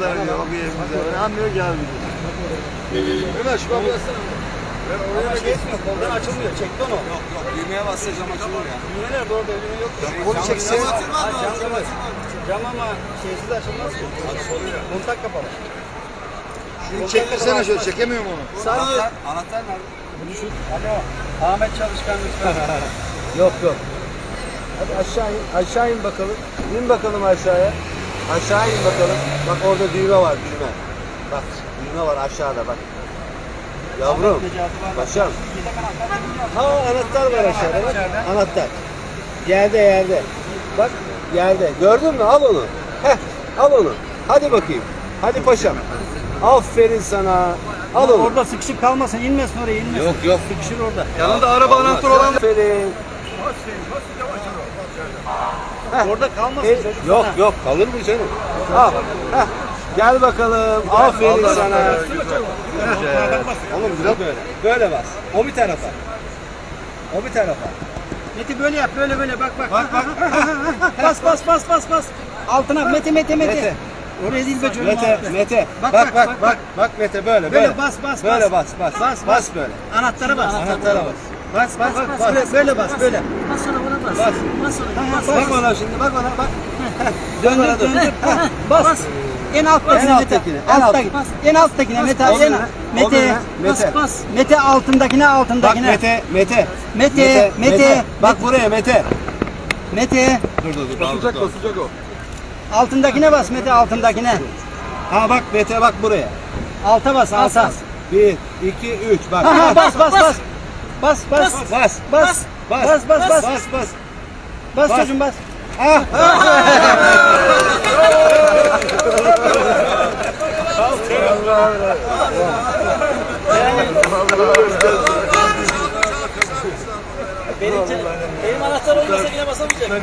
Yok yerimize. Anlıyor ki abi. Ömer şu kapıyı açsana. Ama şey etmiyor, koldan açılmıyor. Çekti onu. Yok düğmeye bassa cam açılır ya. Düğme nerede orada? Düğme yok. Kolu çekse. Cam ama şeysiz açılmaz ki. Kontak kapalı. Şunu çektirsene şöyle, çekemiyorum onu. Sadece Anahtar nerede? alo. Ahmet Çalışkan lütfen. Yok. Hadi aşağı in bakalım. İn bakalım aşağıya. Aşağı in bakalım. Bak orada düğme var, düğme. Bak düğme var aşağıda bak. Yavrum, paşam. Ha anahtar var aşağıda bak. Anahtar. Yerde. Bak yerde. Gördün mü? Al onu. Heh, al onu. Hadi bakayım. Hadi paşam. Aferin sana. Al onu. Orada sıkışıp kalmasın, inmesin oraya, inmesin. Yok. Sıkışır orada. Yanında araba anahtarı olan Aferin. Orada kalmasın çocuk. Yok kalır mı canım? Al. Heh. Gel bakalım. Aferin sana. Oğlum biraz böyle bas. O bir tarafa. Mete böyle yap, böyle bak. Bas. Altına Mete. Oraya değil be çocuğum. Mete. Bak. Bak Mete böyle. Böyle bas. Böyle bas. Bas böyle. Anahtarı bas. Anahtara bas. Bas. Böyle bas, böyle. Bas Bak ona şimdi. Bak ona bak. Döndür. Bas. En alttakine Mete. En alttakine Mete. Bas. Mete altındakine. Bak Mete. Bak buraya Mete. Dur. Basacak o. Altındakine bas Mete, altındakine. Ha bak Mete bak buraya. Alta bas, alta. 1, 2, 3 bak. Bas. Bas çocuğum bas. Benim anahtar olmasa yine basamayacak.